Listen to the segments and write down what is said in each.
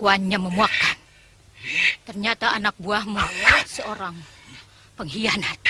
Pengakuannya memuakkan. Ternyata anak buahmu seorang pengkhianat.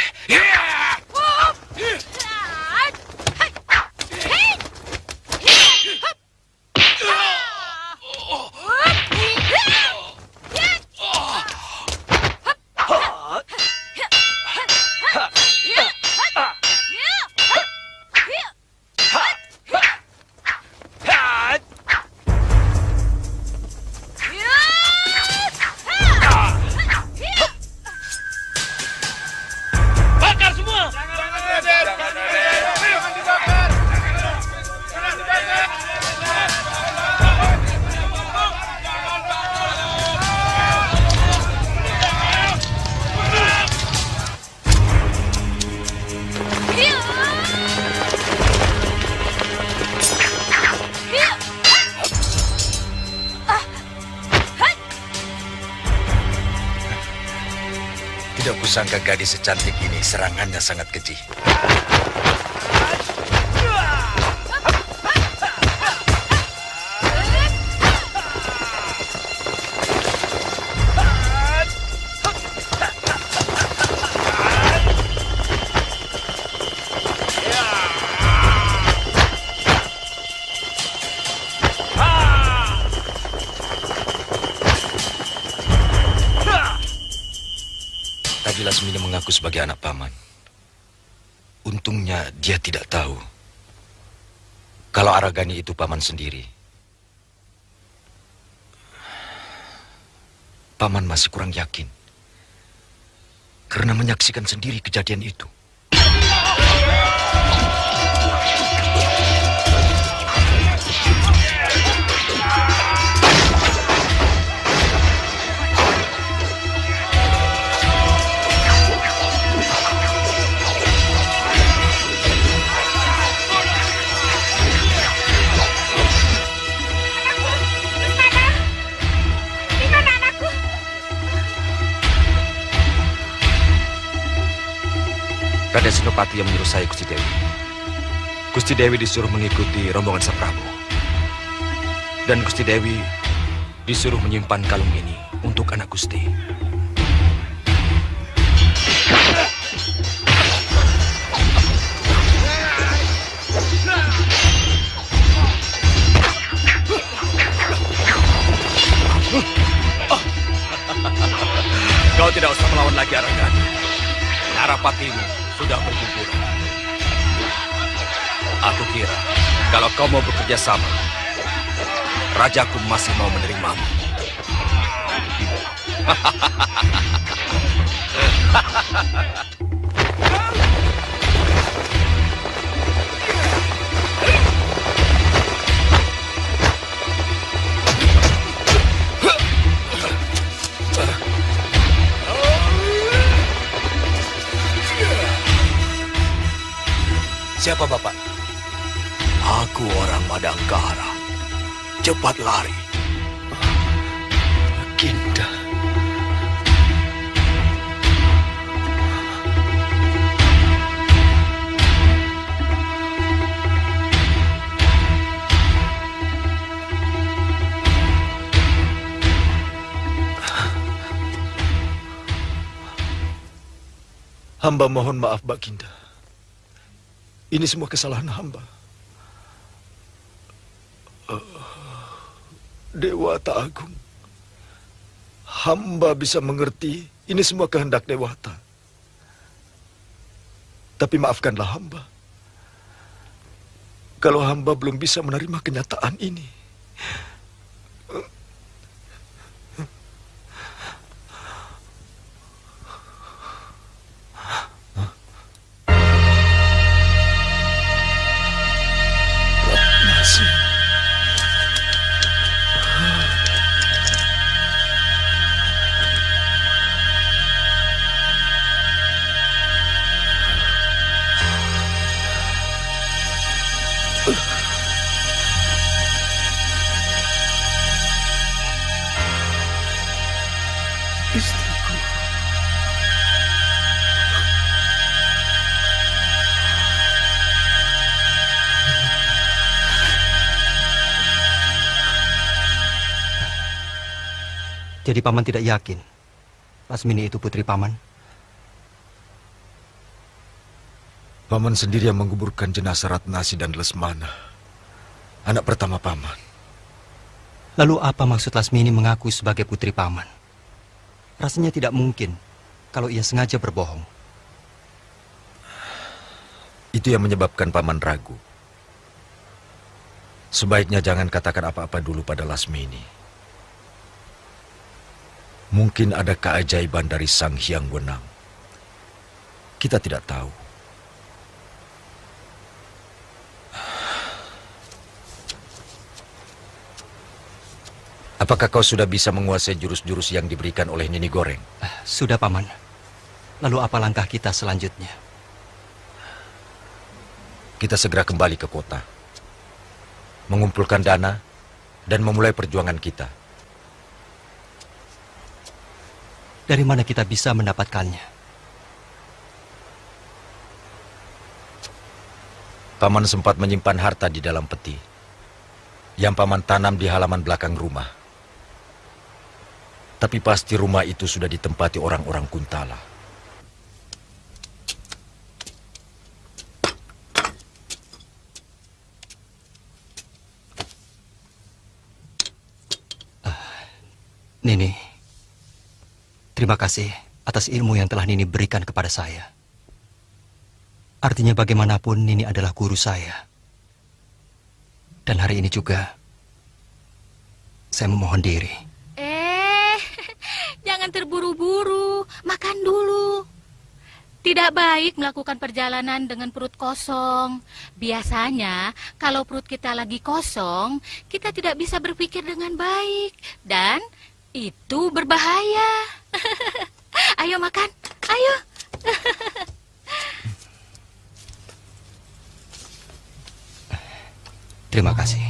Tidak kusangka gadis secantik ini serangannya sangat keji. Tadi Lasmini mengaku sebagai anak paman. Untungnya dia tidak tahu kalau Aragani itu paman sendiri. Paman masih kurang yakin karena menyaksikan sendiri kejadian itu. Raden Senopati yang menyuruh saya, Gusti Dewi. Gusti Dewi disuruh mengikuti rombongan Sang Prabu. Dan Gusti Dewi disuruh menyimpan kalung ini untuk anak Gusti. Kau tidak usah melawan lagi, Aragani. Narapatimu sudah berguguran. Aku kira kalau kau mau bekerja sama, rajaku masih mau menerimamu. Siapa Bapak? Aku orang Madangkara. Cepat lari. Ginda. Hamba mohon maaf, Baginda. Ini semua kesalahan hamba. Dewata Agung, hamba bisa mengerti ini semua kehendak Dewata. Tapi maafkanlah hamba. Kalau hamba belum bisa menerima kenyataan ini. Jadi Paman tidak yakin Lasmini itu putri Paman? Paman sendiri yang menguburkan jenazah Ratnasi dan Lesmana, anak pertama Paman. Lalu apa maksud Lasmini mengaku sebagai putri Paman? Rasanya tidak mungkin kalau ia sengaja berbohong. Itu yang menyebabkan Paman ragu. Sebaiknya jangan katakan apa-apa dulu pada Lasmini. Mungkin ada keajaiban dari Sang Hyang Wenang. Kita tidak tahu. Apakah kau sudah bisa menguasai jurus-jurus yang diberikan oleh Nini Goreng? Sudah, Paman. Lalu apa langkah kita selanjutnya? Kita segera kembali ke kota, mengumpulkan dana, dan memulai perjuangan kita. Dari mana kita bisa mendapatkannya? Paman sempat menyimpan harta di dalam peti, yang Paman tanam di halaman belakang rumah. Tapi pasti rumah itu sudah ditempati orang-orang Kuntala. Nini, terima kasih atas ilmu yang telah Nini berikan kepada saya. Artinya bagaimanapun Nini adalah guru saya. Dan hari ini juga, saya memohon diri. Jangan terburu-buru, makan dulu. Tidak baik melakukan perjalanan dengan perut kosong. Biasanya, kalau perut kita lagi kosong, kita tidak bisa berpikir dengan baik. Dan itu berbahaya. Ayo makan, ayo. Terima kasih.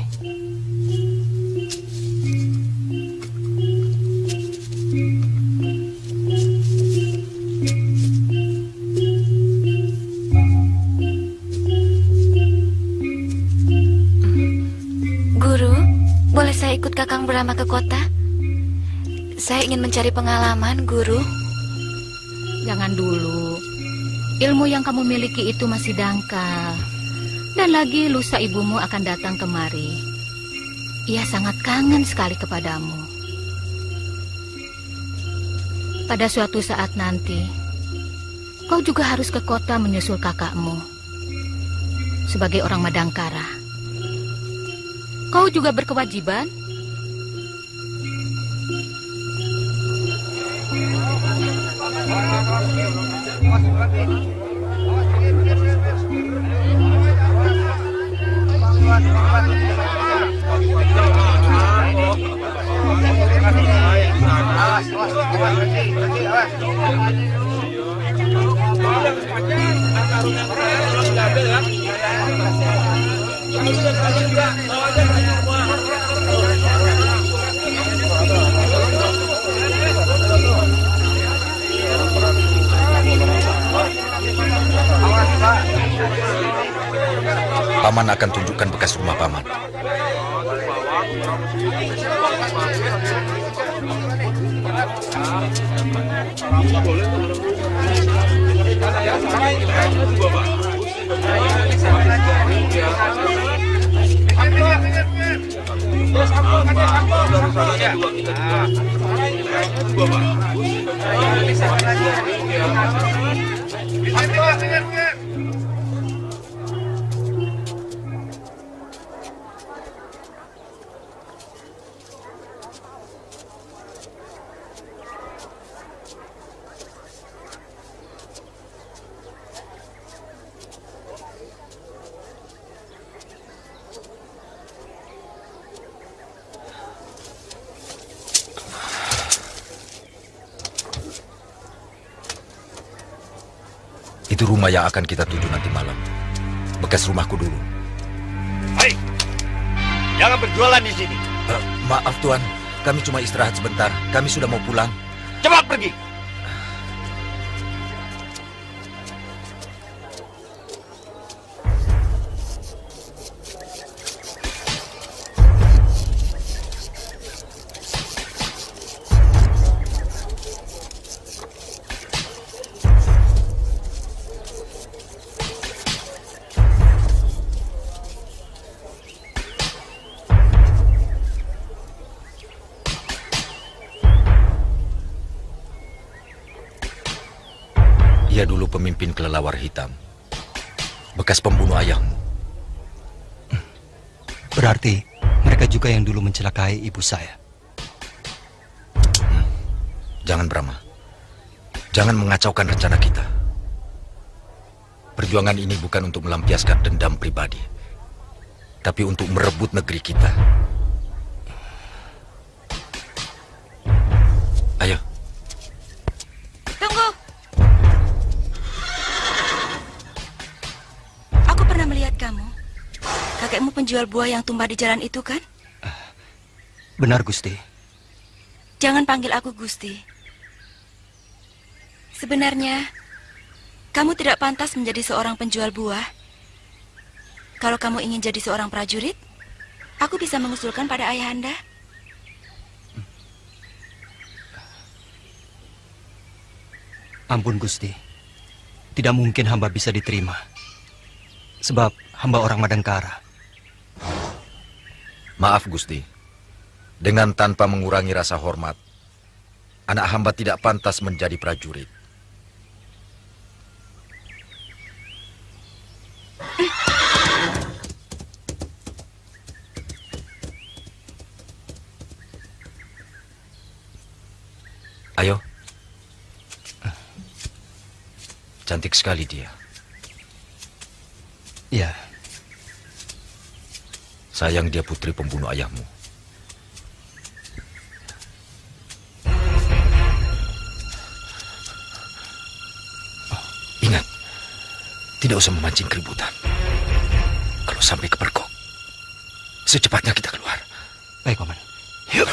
Guru, boleh saya ikut Kakang Brahma ke kota? Saya ingin mencari pengalaman, Guru. Jangan dulu. Ilmu yang kamu miliki itu masih dangkal. Dan lagi lusa ibumu akan datang kemari. Ia sangat kangen sekali kepadamu. Pada suatu saat nanti, kau juga harus ke kota menyusul kakakmu. Sebagai orang Madangkara, kau juga berkewajiban. Paman akan tunjukkan bekas rumah Paman. Itu rumah yang akan kita tuju nanti malam. Bekas rumahku dulu. Hai, jangan berjualan di sini. Maaf Tuan, kami cuma istirahat sebentar. Kami sudah mau pulang. Cepat pergi. dia dulu pemimpin kelelawar hitam. Bekas pembunuh ayahmu. Berarti mereka juga yang dulu mencelakai ibu saya. Jangan Brahma. Jangan mengacaukan rencana kita. Perjuangan ini bukan untuk melampiaskan dendam pribadi, tapi untuk merebut negeri kita. Ayo. Tunggu. Aku pernah melihat kamu. Kakekmu penjual buah yang tumbah di jalan itu, kan? Benar, Gusti. Jangan panggil aku Gusti. Sebenarnya, kamu tidak pantas menjadi seorang penjual buah. Kalau kamu ingin jadi seorang prajurit, aku bisa mengusulkan pada ayahanda. Ampun, Gusti. Tidak mungkin hamba bisa diterima. Sebab hamba orang Madangkara. Maaf Gusti. Dengan tanpa mengurangi rasa hormat, anak hamba tidak pantas menjadi prajurit. Ayo. Cantik sekali dia. Ya, Sayang dia putri pembunuh ayahmu. Ingat, tidak usah memancing keributan. Kalau sampai kepergok, secepatnya kita keluar. baik, Paman. Yuk.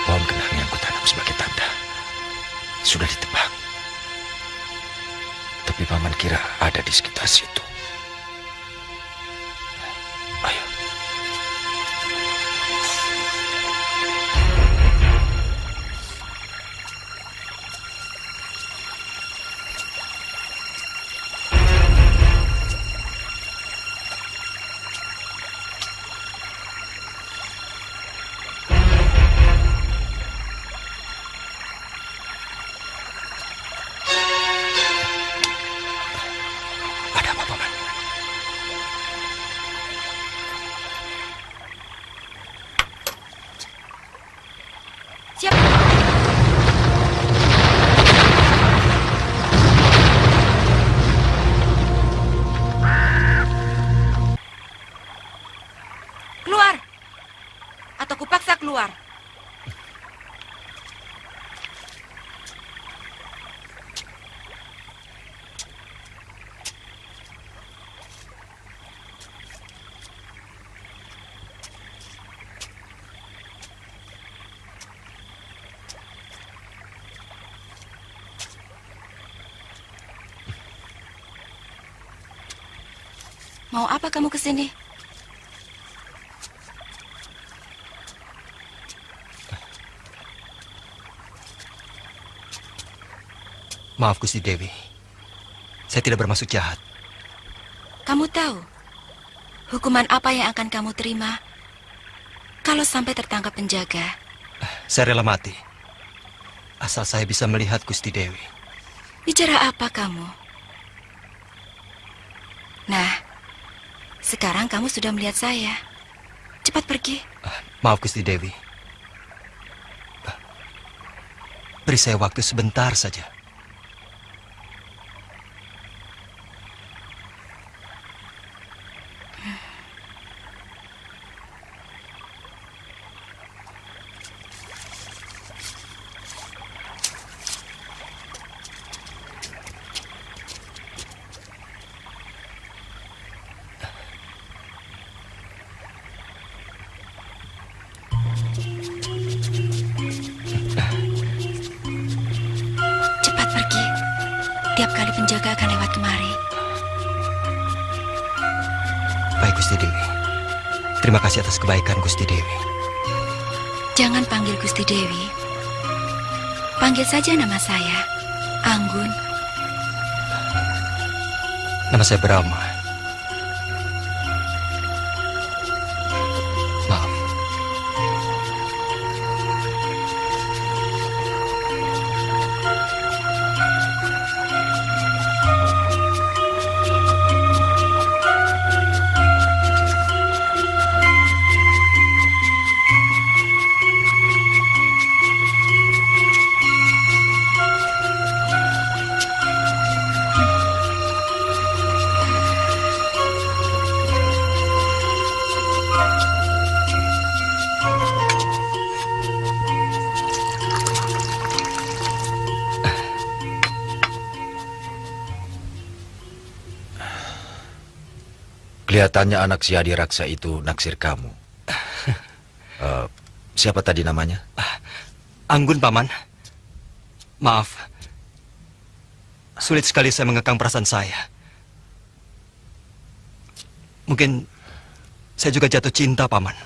Pohon kenang yang kutanam sebagai tanda sudah ditebang. Tapi Paman kira ada di sekitar situ. Ayo. Ada apa, Paman? Siap. Keluar. Atau kupaksa keluar. Mau apa kamu kesini? Maaf, Gusti Dewi. Saya tidak bermaksud jahat. Kamu tahu hukuman apa yang akan kamu terima kalau sampai tertangkap penjaga? Saya rela mati. Asal saya bisa melihat Gusti Dewi. Bicara apa kamu? Nah, sekarang kamu sudah melihat saya. Cepat pergi. Maaf, Gusti Dewi. Beri saya waktu sebentar saja. Cepat pergi. Tiap kali penjaga akan lewat kemari. Baik, Gusti Dewi. Terima kasih atas kebaikan Gusti Dewi. Jangan panggil Gusti Dewi. Panggil saja nama saya, Anggun. Nama saya Brahma. Maaf. Kelihatannya anak si Adi Raksa itu naksir kamu. Siapa tadi namanya? Anggun, Paman. Maaf. Sulit sekali saya mengekang perasaan saya. Mungkin saya juga jatuh cinta, Paman.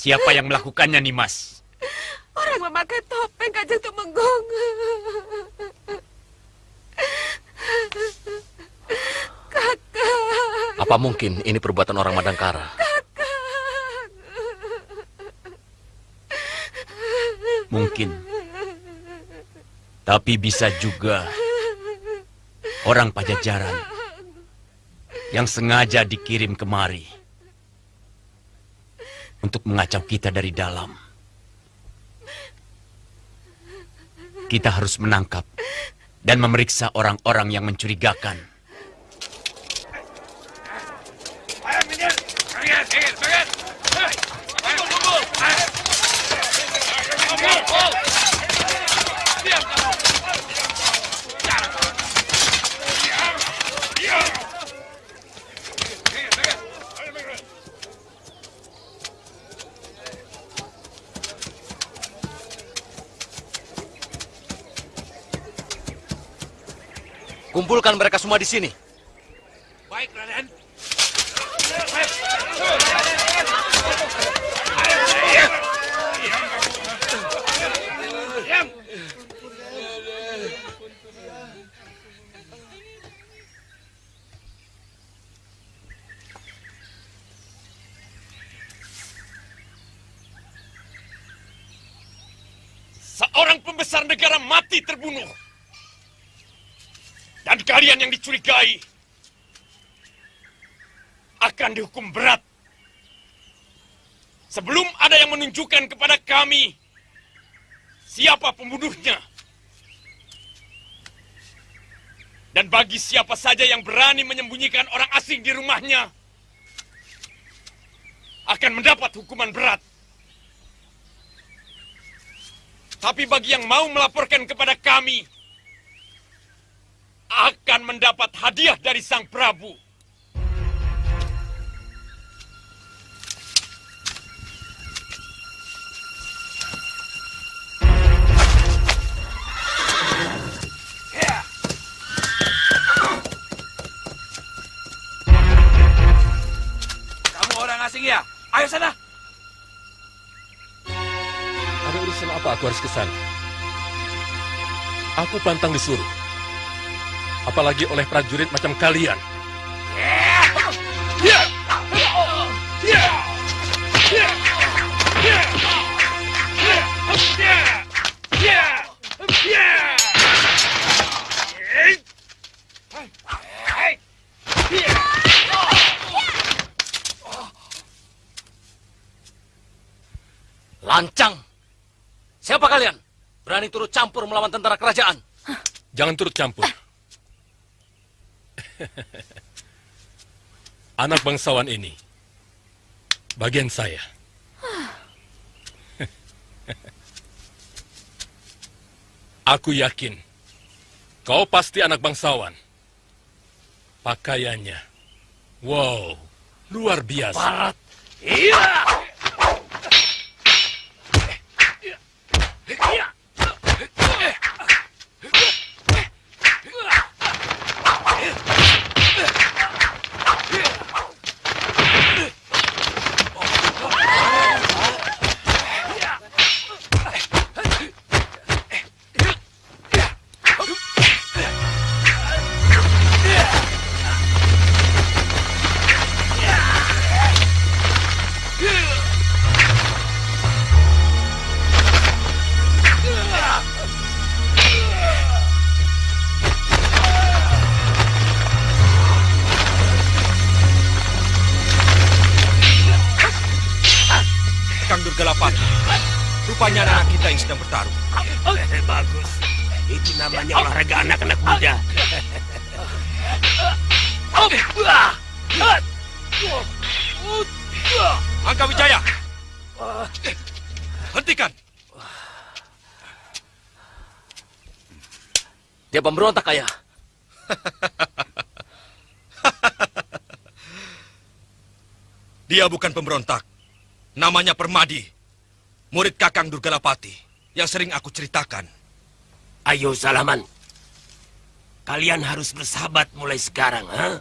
Siapa yang melakukannya, Nimas? Orang memakai topeng Kanjeng Tumenggung. Kakang. Apa mungkin ini perbuatan orang Madangkara? Mungkin. Tapi bisa juga orang Pajajaran yang sengaja dikirim kemari untuk mengacau kita dari dalam. Kita harus menangkap dan memeriksa orang-orang yang mencurigakan. Kumpulkan mereka semua di sini. Baik, Raden. Seorang pembesar negara mati terbunuh. Dan kalian yang dicurigai akan dihukum berat. Sebelum ada yang menunjukkan kepada kami siapa pembunuhnya. Dan bagi siapa saja yang berani menyembunyikan orang asing di rumahnya akan mendapat hukuman berat. Tapi bagi yang mau melaporkan kepada kami akan mendapat hadiah dari Sang Prabu. Kamu orang asing ya? Ayo sana. Ada urusan apa aku harus ke sana? Aku pantang disuruh. Apalagi oleh prajurit macam kalian. Lancang! Siapa kalian? Berani turut campur melawan tentara kerajaan? Jangan turut campur. Anak bangsawan ini bagian saya. Aku yakin kau pasti anak bangsawan. Pakaiannya, wow, luar biasa. Barat. Iya. Rupanya anak kita yang sedang bertarung. Bagus. Itu namanya olahraga anak-anak muda. Angka Wijaya! Hentikan! Dia pemberontak, Ayah. Dia bukan pemberontak. Namanya Permadi. Murid Kakang Durgalapati yang sering aku ceritakan. Ayo, Salaman. Kalian harus bersahabat mulai sekarang, ha?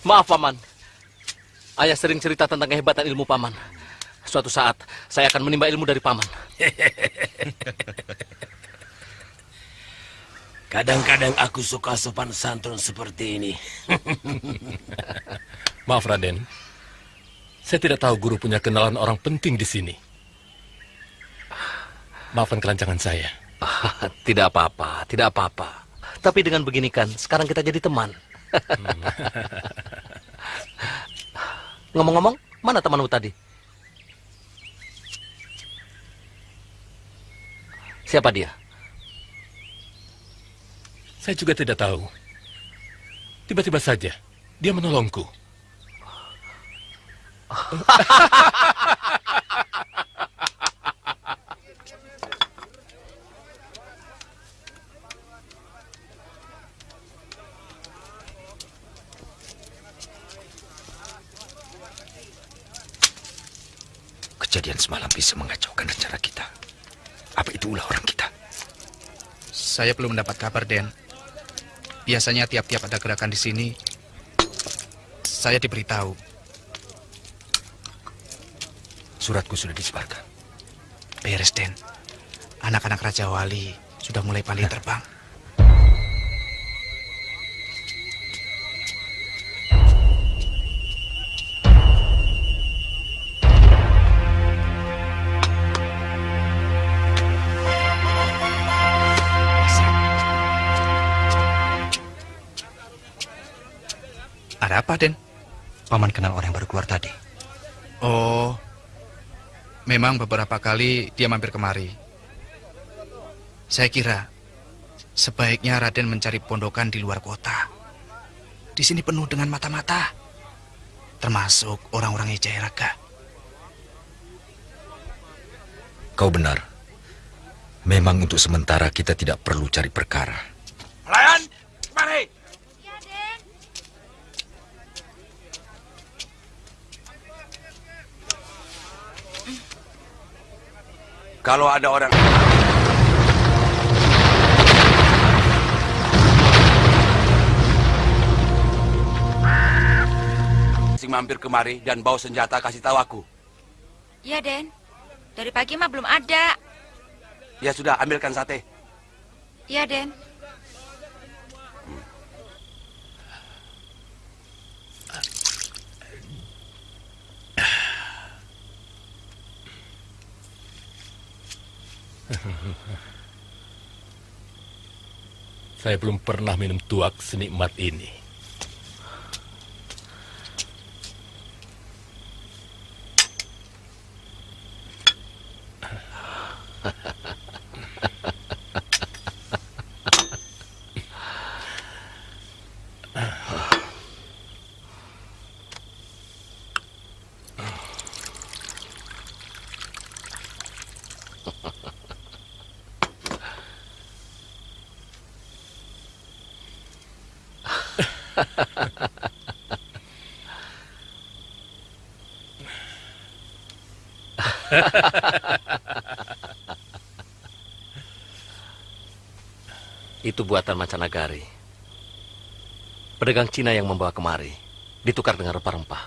Maaf, Paman. Ayah sering cerita tentang kehebatan ilmu Paman. Suatu saat, saya akan menimba ilmu dari Paman. Kadang-kadang aku suka sopan santun seperti ini. Maaf, Raden. Saya tidak tahu guru punya kenalan orang penting di sini. Maafkan kelancangan saya. Tidak apa-apa, tidak apa-apa. Tapi dengan begini kan, sekarang kita jadi teman. Ngomong-ngomong, mana temanmu tadi? Siapa dia? Saya juga tidak tahu. Tiba-tiba saja, dia menolongku. Kejadian semalam bisa mengacaukan rencana kita. Apa itu ulah orang kita? Saya belum mendapat kabar, Den. Biasanya tiap-tiap ada gerakan di sini, saya diberitahu. Suratku sudah disebarkan. Beres, Den. Anak-anak Raja Wali sudah mulai pandai terbang. Ada apa, Den? Paman kenal orang yang baru keluar tadi. Oh, memang beberapa kali dia mampir kemari. Saya kira sebaiknya Raden mencari pondokan di luar kota. Di sini penuh dengan mata-mata, termasuk orang-orang Jayaraga. Kau benar. Memang untuk sementara kita tidak perlu cari perkara. Pelayan, mari. Kalau ada orang asing mampir kemari dan bawa senjata, kasih tahu aku. Iya, Den. Dari pagi mah belum ada. Ya sudah, ambilkan sate. Iya, Den. Saya belum pernah minum tuak senikmat ini. Itu buatan mancanagari. Pedagang Cina yang membawa kemari, ditukar dengan rempah-rempah.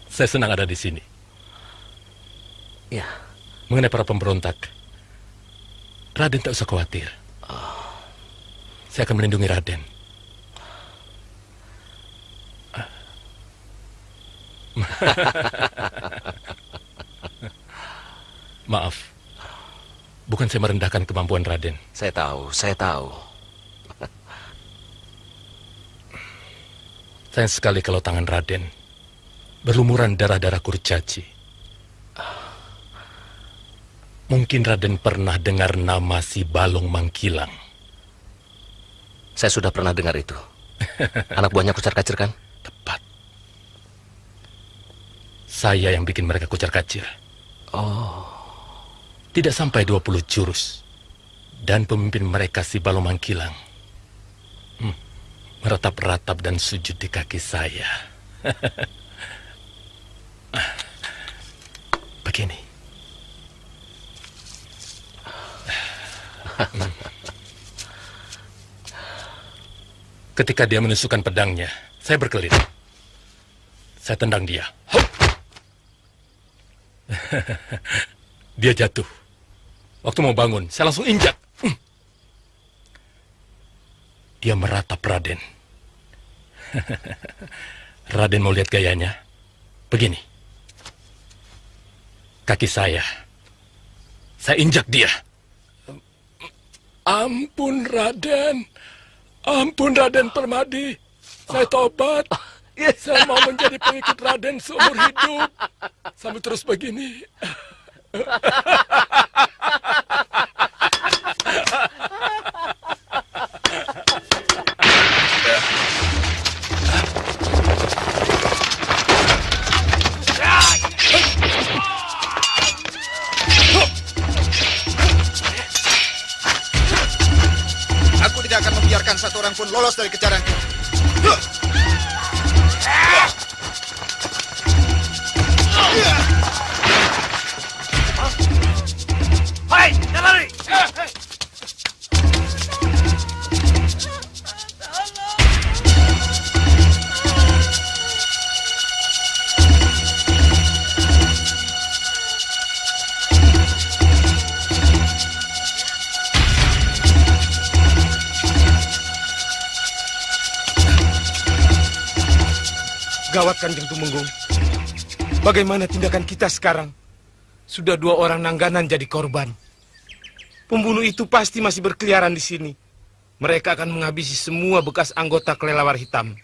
Saya senang ada di sini. Ya. Mengenai para pemberontak, Raden tak usah khawatir. Saya akan melindungi Raden. Maaf, bukan saya merendahkan kemampuan Raden. Saya tahu, saya tahu. Sayang sekali kalau tangan Raden berlumuran darah-darah kurcaci. Mungkin Raden pernah dengar nama si Balong Mangkilang. Saya sudah pernah dengar itu. Anak buahnya kucar-kacir kan? Tepat. Saya yang bikin mereka kucar-kacir. Oh. Tidak sampai 20 jurus. Dan pemimpin mereka si Balong Mangkilang meratap-ratap dan sujud di kaki saya. Begini. Ketika dia menusukkan pedangnya, saya berkelit. Saya tendang dia. Dia jatuh. Waktu mau bangun, saya langsung injak. Dia meratap Raden. Raden mau lihat gayanya? Begini. Kaki saya injak dia. Ampun Raden. Ampun Raden Permadi. Saya tobat. Saya mau menjadi pengikut Raden seumur hidup. Sambil terus begini. Aku tidak akan membiarkan satu orang pun lolos dari kejaranku. Hai, jangan lari! Gawat Kanjeng Tumenggung. Bagaimana tindakan kita sekarang? Sudah 2 orang Nangganan jadi korban. Pembunuh itu pasti masih berkeliaran di sini. Mereka akan menghabisi semua bekas anggota kelelawar hitam.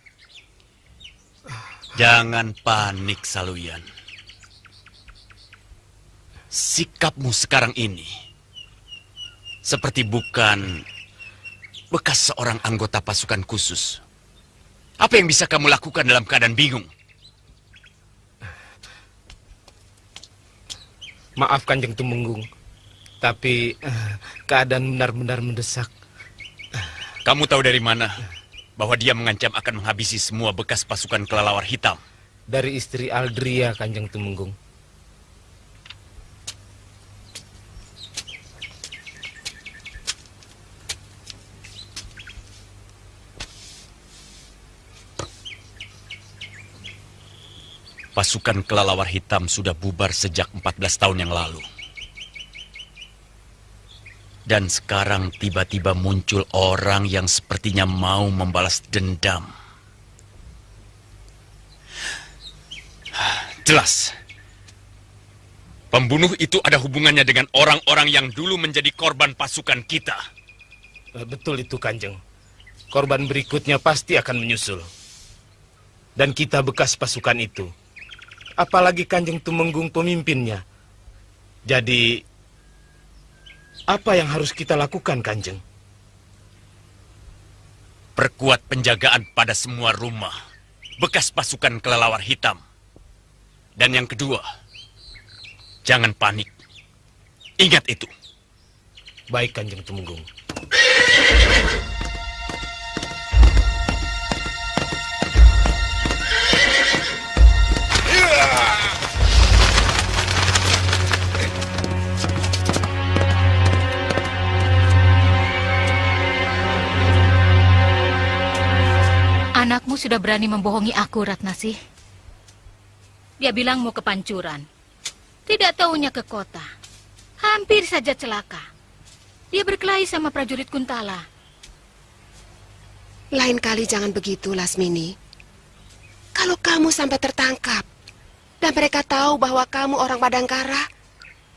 Jangan panik, Saluyan. Sikapmu sekarang ini seperti bukan bekas seorang anggota pasukan khusus. Apa yang bisa kamu lakukan dalam keadaan bingung? Maaf Kanjeng Tumenggung, tapi keadaan benar-benar mendesak. Kamu tahu dari mana bahwa dia mengancam akan menghabisi semua bekas pasukan kelelawar hitam? Dari istri Aldria, Kanjeng Tumenggung. Pasukan kelelawar hitam sudah bubar sejak 14 tahun yang lalu. Dan sekarang tiba-tiba muncul orang yang sepertinya mau membalas dendam. Jelas. Pembunuh itu ada hubungannya dengan orang-orang yang dulu menjadi korban pasukan kita. Betul itu, Kanjeng. Korban berikutnya pasti akan menyusul. Dan kita bekas pasukan itu. Apalagi Kanjeng Tumenggung pemimpinnya. Jadi, apa yang harus kita lakukan, Kanjeng? Perkuat penjagaan pada semua rumah bekas pasukan kelelawar hitam. Dan yang kedua, jangan panik. Ingat itu. Baik, Kanjeng Tumenggung. Anakmu sudah berani membohongi aku, Ratnasih. Dia bilang mau ke Pancuran. Tidak taunya ke kota. Hampir saja celaka. Dia berkelahi sama prajurit Kuntala. Lain kali jangan begitu, Lasmini. Kalau kamu sampai tertangkap, dan mereka tahu bahwa kamu orang Padangkara,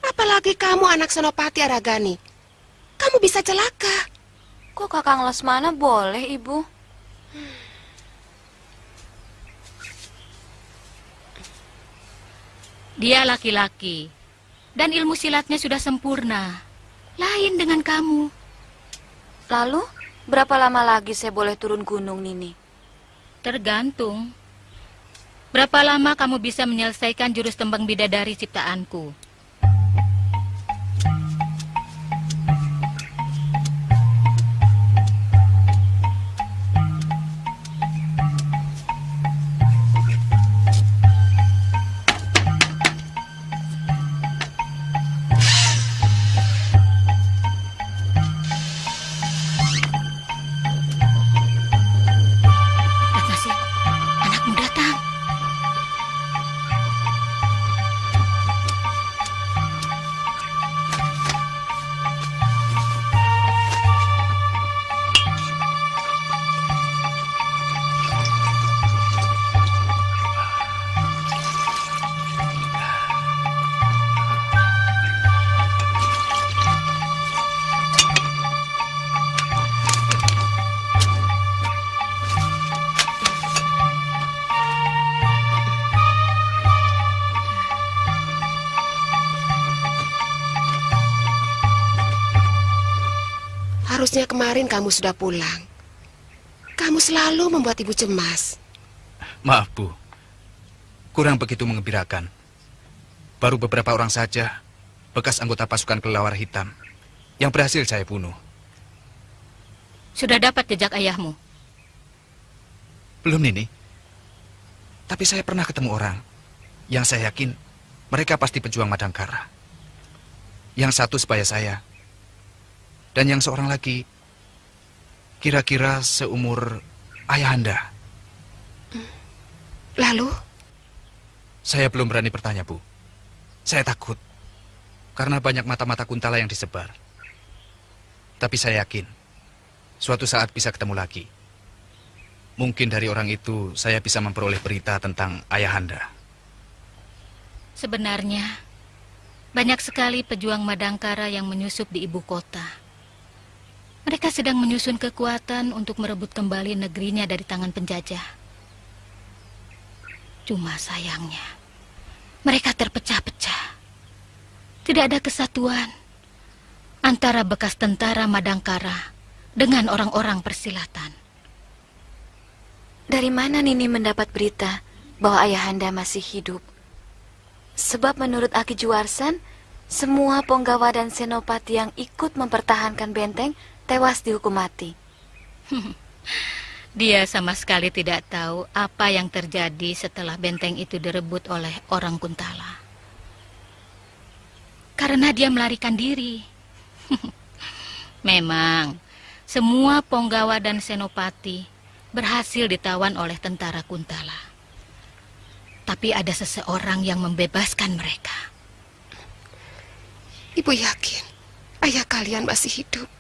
apalagi kamu anak Senopati Aragani, kamu bisa celaka. Kok Kakang Lesmana boleh, Ibu? Dia laki-laki, dan ilmu silatnya sudah sempurna. Lain dengan kamu. Lalu, berapa lama lagi saya boleh turun gunung, Nini? Tergantung. Berapa lama kamu bisa menyelesaikan jurus tembang bidadari ciptaanku? Seharusnya kemarin kamu sudah pulang. Kamu selalu membuat ibu cemas. Maaf, Bu. Kurang begitu mengembirakan. Baru beberapa orang saja bekas anggota pasukan kelelawar hitam yang berhasil saya bunuh. Sudah dapat jejak ayahmu? Belum, Nini. Tapi saya pernah ketemu orang yang saya yakin mereka pasti pejuang Madangkara. Yang satu sebaya saya. Dan yang seorang lagi kira-kira seumur ayahanda. Lalu? Saya belum berani bertanya, Bu. Saya takut. Karena banyak mata-mata Kuntala yang disebar. Tapi saya yakin suatu saat bisa ketemu lagi. Mungkin dari orang itu saya bisa memperoleh berita tentang ayahanda. Sebenarnya, banyak sekali pejuang Madangkara yang menyusup di ibu kota. Mereka sedang menyusun kekuatan untuk merebut kembali negerinya dari tangan penjajah. Cuma sayangnya, mereka terpecah-pecah. Tidak ada kesatuan antara bekas tentara Madangkara dengan orang-orang persilatan. Dari mana Nini mendapat berita bahwa ayahanda masih hidup? Sebab menurut Aki Juarsan, semua Ponggawa dan Senopati yang ikut mempertahankan benteng tewas dihukum mati. Dia sama sekali tidak tahu apa yang terjadi setelah benteng itu direbut oleh orang Kuntala. Karena dia melarikan diri. Memang, semua Ponggawa dan Senopati berhasil ditawan oleh tentara Kuntala. Tapi ada seseorang yang membebaskan mereka. Ibu yakin ayah kalian masih hidup?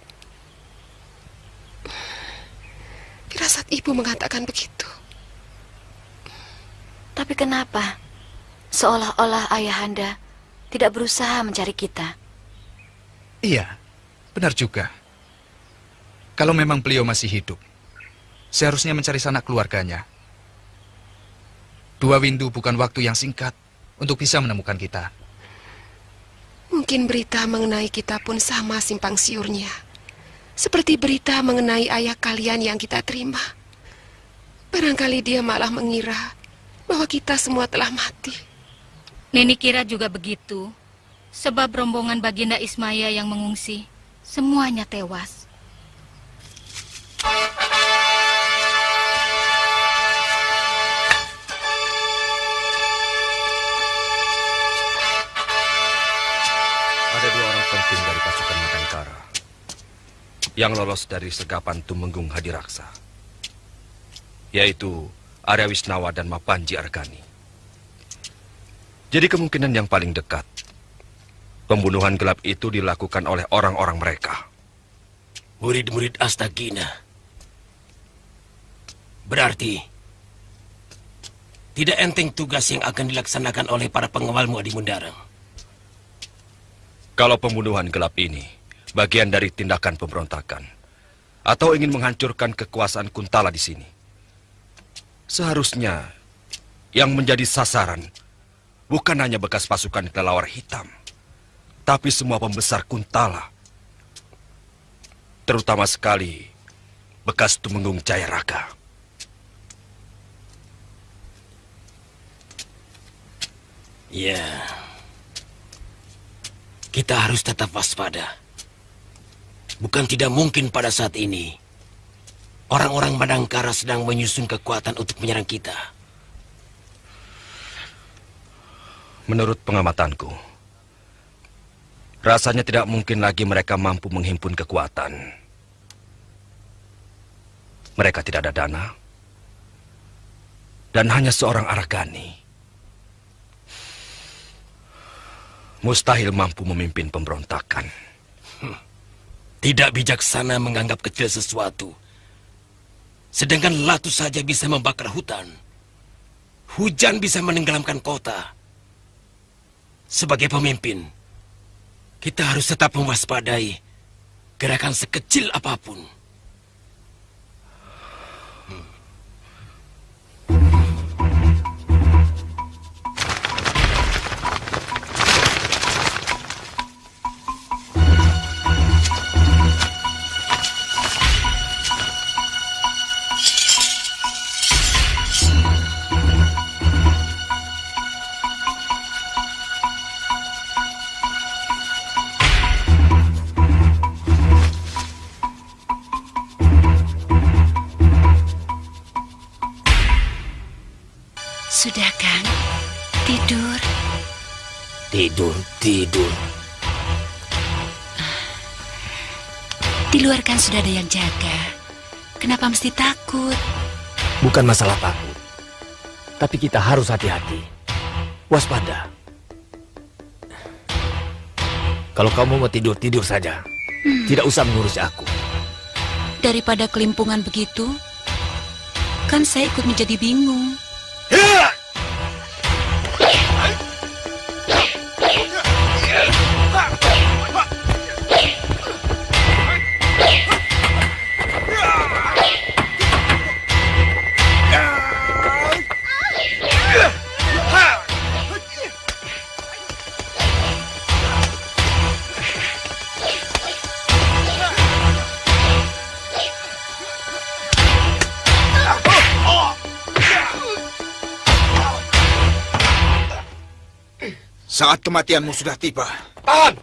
Firasat ibu mengatakan begitu. Tapi kenapa? Seolah-olah ayahanda tidak berusaha mencari kita. Iya, benar juga. Kalau memang beliau masih hidup, seharusnya mencari sanak keluarganya. 2 windu bukan waktu yang singkat untuk bisa menemukan kita. Mungkin berita mengenai kita pun sama simpang siurnya. Seperti berita mengenai ayah kalian yang kita terima. Barangkali dia malah mengira bahwa kita semua telah mati. Nini kira juga begitu. Sebab rombongan Baginda Ismaya yang mengungsi, semuanya tewas. Ada 2 orang penting dari pasukan Madangkara yang lolos dari sergapan Tumenggung Hadiraksa, yaitu Arya Wisnawa dan Mapanji Argani. Jadi kemungkinan yang paling dekat, pembunuhan gelap itu dilakukan oleh orang-orang mereka. Murid-murid Astagina. Berarti tidak enteng tugas yang akan dilaksanakan oleh para pengawalmu, Adi Mundarang. Kalau pembunuhan gelap ini bagian dari tindakan pemberontakan atau ingin menghancurkan kekuasaan Kuntala di sini, seharusnya yang menjadi sasaran bukan hanya bekas pasukan kelelawar hitam, tapi semua pembesar Kuntala, terutama sekali bekas Tumenggung Jayaraga. Ya, kita harus tetap waspada. Bukan tidak mungkin pada saat ini orang-orang Madangkara sedang menyusun kekuatan untuk menyerang kita. Menurut pengamatanku, rasanya tidak mungkin lagi mereka mampu menghimpun kekuatan. Mereka tidak ada dana, dan hanya seorang Argani. Mustahil mampu memimpin pemberontakan. Tidak bijaksana menganggap kecil sesuatu. Sedangkan Latu saja bisa membakar hutan. Hujan bisa menenggelamkan kota. Sebagai pemimpin, kita harus tetap mewaspadai gerakan sekecil apapun. Tidur, tidur. Di luar kan sudah ada yang jaga. Kenapa mesti takut? Bukan masalah takut. Tapi kita harus hati-hati. Waspada. Kalau kamu mau tidur, tidur saja. Tidak usah mengurus aku. Daripada kelimpungan begitu, kan saya ikut menjadi bingung. Saat kematianmu sudah tiba. Tahan!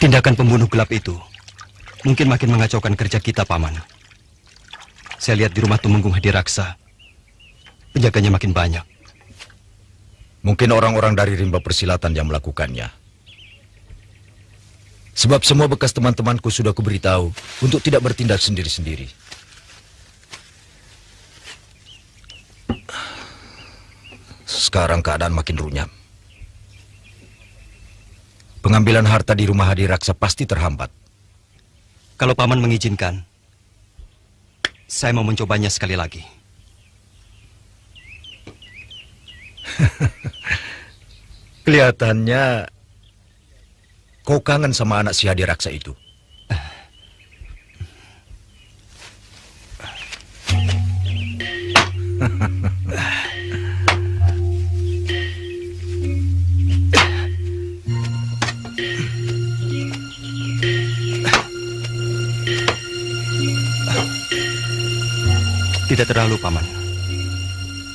Tindakan pembunuh gelap itu mungkin makin mengacaukan kerja kita, Paman. Saya lihat di rumah Tumenggung Hadiraksa, penjaganya makin banyak. Mungkin orang-orang dari rimba persilatan yang melakukannya. Sebab semua bekas teman-temanku sudah kuberitahu untuk tidak bertindak sendiri-sendiri. Sekarang keadaan makin runyam. Pengambilan harta di rumah Hadiraksa pasti terhambat. Kalau Paman mengizinkan, saya mau mencobanya sekali lagi. Kelihatannya kau kangen sama anak si Hadiraksa itu. Tidak terlalu, Paman.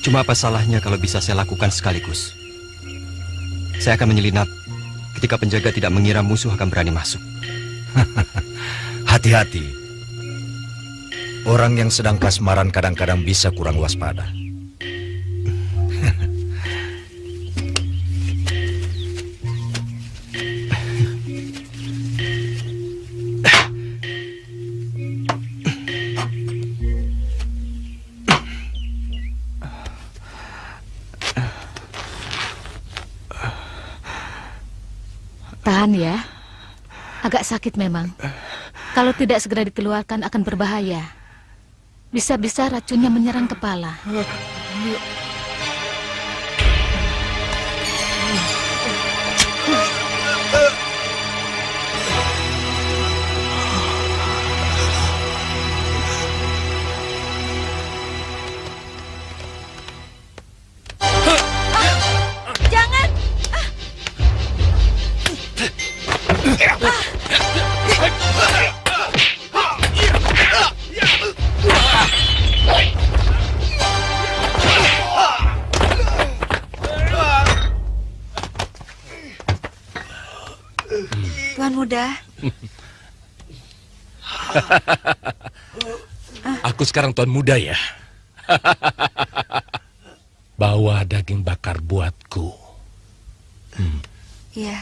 Cuma apa salahnya kalau bisa saya lakukan sekaligus? Saya akan menyelinap ketika penjaga tidak mengira musuh akan berani masuk. Hati-hati. Orang yang sedang kasmaran kadang-kadang bisa kurang waspada. Tahan ya. Agak sakit memang. Kalau tidak segera dikeluarkan akan berbahaya. Bisa-bisa racunnya menyerang kepala. Jangan! Tuan Muda, Aku sekarang tuan muda ya. Bawa daging bakar buatku. Iya.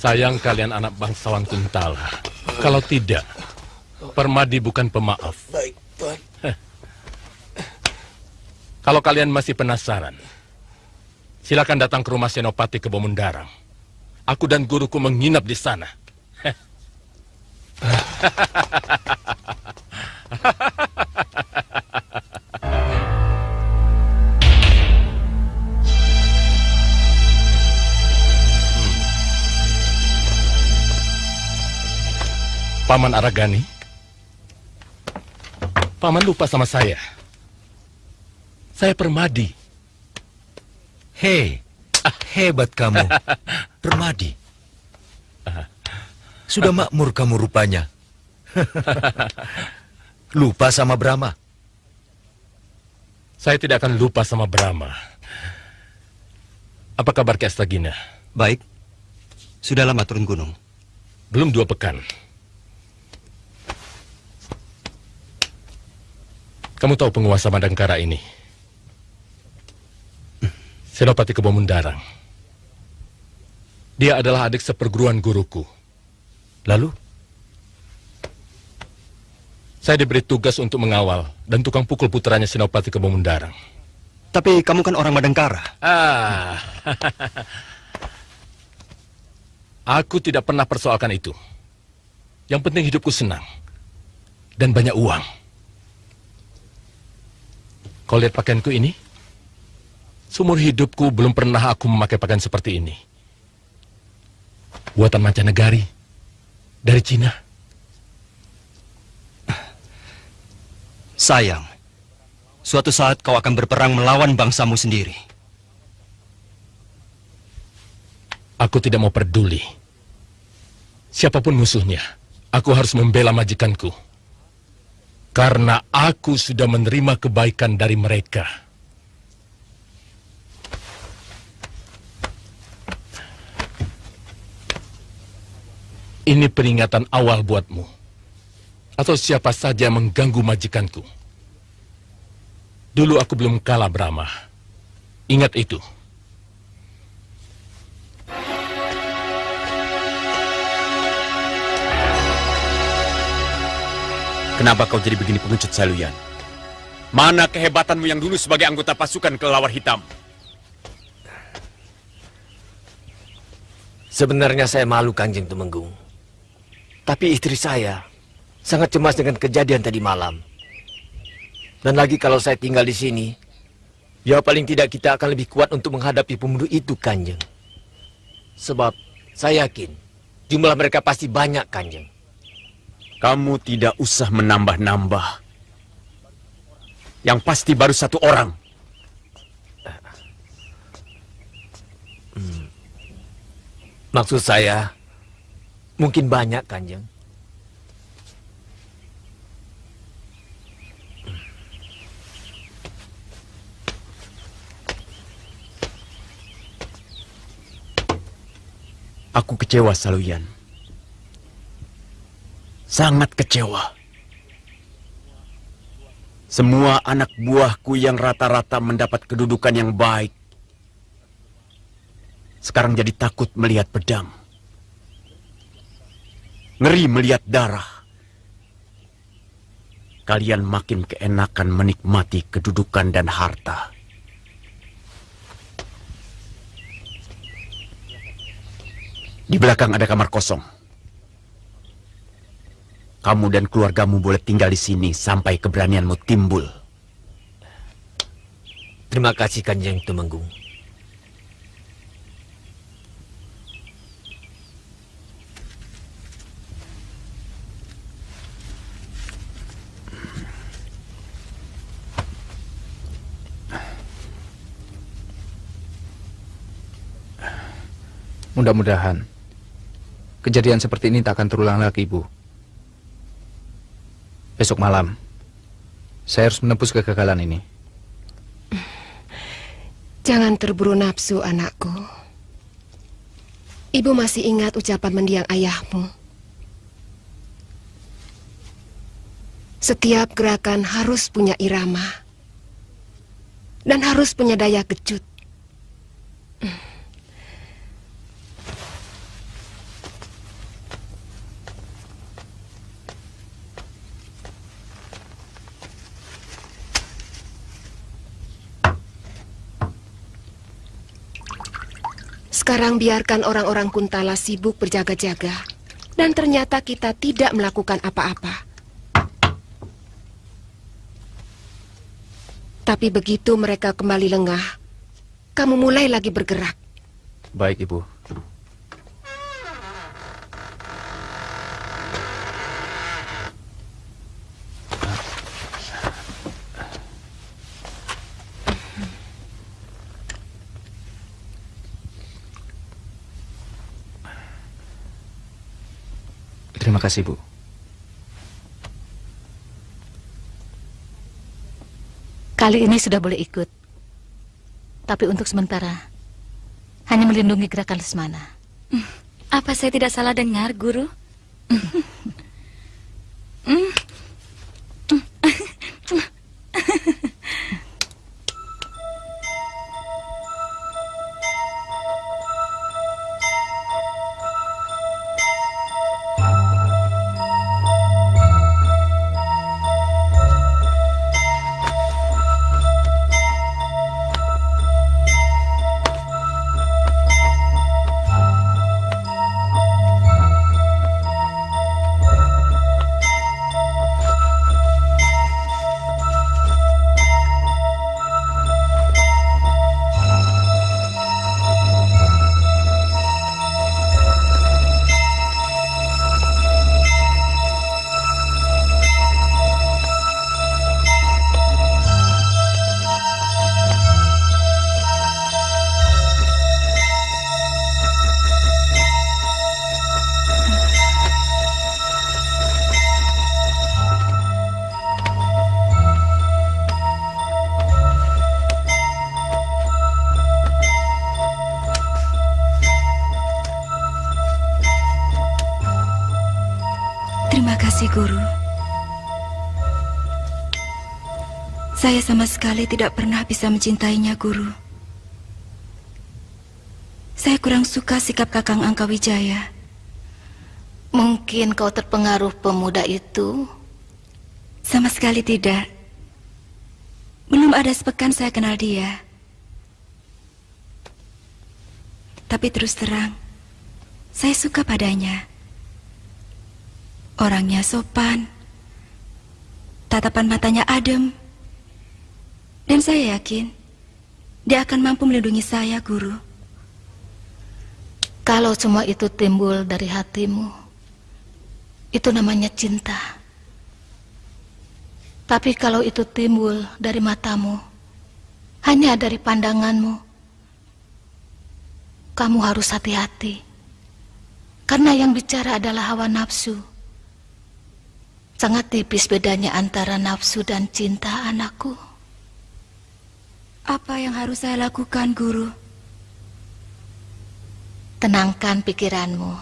Sayang kalian anak bangsawan Kuntala. Kalau tidak, Permadi bukan pemaaf. Baik, Tuan. Kalau kalian masih penasaran, silakan datang ke rumah Senopati Kebo Mundarang. Aku dan guruku menginap di sana. Paman Aragani, Paman lupa sama saya. Saya Permadi. Hei, hebat kamu. Permadi. Sudah makmur kamu rupanya. Lupa sama Brahma. Saya tidak akan lupa sama Brahma. Apa kabar Ki Astagina? Baik. Sudah lama turun gunung? Belum 2 pekan. Kamu tahu penguasa Madangkara ini? Senopati Kebo Mundarang. Dia adalah adik seperguruan guruku. Lalu? Saya diberi tugas untuk mengawal dan tukang pukul putranya Senopati Kebo Mundarang. Tapi kamu kan orang Madangkara. Aku tidak pernah persoalkan itu. Yang penting hidupku senang. Dan banyak uang. Kau lihat pakaianku ini? Seumur hidupku belum pernah aku memakai pakaian seperti ini. Buatan mancanegari. Dari Cina. Sayang. Suatu saat kau akan berperang melawan bangsamu sendiri. Aku tidak mau peduli. Siapapun musuhnya, aku harus membela majikanku. Karena aku sudah menerima kebaikan dari mereka. Ini peringatan awal buatmu. Atau siapa saja yang mengganggu majikanku. Dulu aku belum kalah Brahma. Ingat itu. Kenapa kau jadi begini pengecut, Saluyan? Mana kehebatanmu yang dulu sebagai anggota pasukan kelelawar hitam? Sebenarnya saya malu, Kanjeng Tumenggung. Tapi istri saya sangat cemas dengan kejadian tadi malam. Dan lagi kalau saya tinggal di sini, ya paling tidak kita akan lebih kuat untuk menghadapi pembunuh itu, Kanjeng. Sebab saya yakin jumlah mereka pasti banyak, Kanjeng. Kamu tidak usah menambah-nambah. Yang pasti baru 1 orang. Maksud saya, mungkin banyak, Kanjeng. Aku kecewa, Saluyan. Sangat kecewa. Semua anak buahku yang rata-rata mendapat kedudukan yang baik, sekarang jadi takut melihat pedang. Ngeri melihat darah. Kalian makin keenakan menikmati kedudukan dan harta. Di belakang ada kamar kosong. Kamu dan keluargamu boleh tinggal di sini sampai keberanianmu timbul. Terima kasih, Kanjeng Tumenggung. Mudah-mudahan kejadian seperti ini tak akan terulang lagi, Bu. Besok malam, saya harus menembus kegagalan ini. Jangan terburu nafsu, anakku. Ibu masih ingat ucapan mendiang ayahmu. Setiap gerakan harus punya irama dan harus punya daya kejut. Sekarang biarkan orang-orang Kuntala sibuk berjaga-jaga, dan ternyata kita tidak melakukan apa-apa. Tapi begitu mereka kembali lengah, kamu mulai lagi bergerak. Baik, Ibu. Terima kasih, Bu. Kali ini sudah boleh ikut. Tapi untuk sementara, hanya melindungi gerakan Lesmana. Apa saya tidak salah dengar, Guru? Terima kasih, Guru. Saya sama sekali tidak pernah bisa mencintainya, Guru. Saya kurang suka sikap Kakang Angkawijaya. Mungkin kau terpengaruh pemuda itu? Sama sekali tidak. Belum ada sepekan saya kenal dia. Tapi terus terang, saya suka padanya. Orangnya sopan, tatapan matanya adem, dan saya yakin dia akan mampu melindungi saya, Guru. Kalau semua itu timbul dari hatimu, itu namanya cinta. Tapi kalau itu timbul dari matamu, hanya dari pandanganmu, kamu harus hati-hati. Karena yang bicara adalah hawa nafsu. Sangat tipis bedanya antara nafsu dan cinta, anakku. Apa yang harus saya lakukan, Guru? Tenangkan pikiranmu.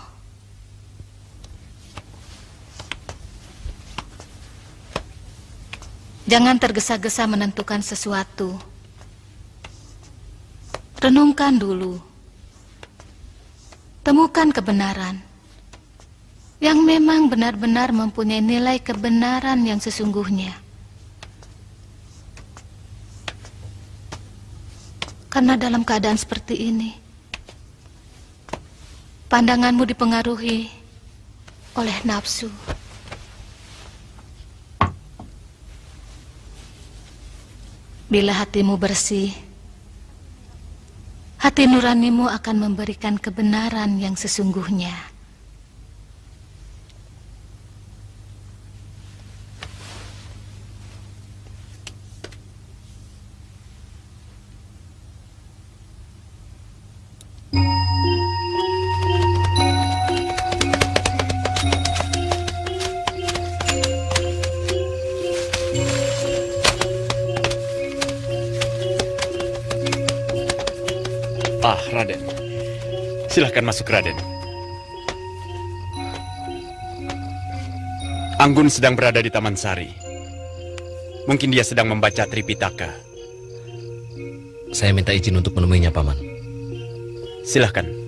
Jangan tergesa-gesa menentukan sesuatu. Renungkan dulu. Temukan kebenaran yang memang benar-benar mempunyai nilai kebenaran yang sesungguhnya. Karena dalam keadaan seperti ini, pandanganmu dipengaruhi oleh nafsu. Bila hatimu bersih, hati nuranimu akan memberikan kebenaran yang sesungguhnya. Ah, Raden. Silahkan masuk, Raden. Anggun sedang berada di Taman Sari. Mungkin dia sedang membaca Tripitaka. Saya minta izin untuk menemuinya, Paman. Silahkan.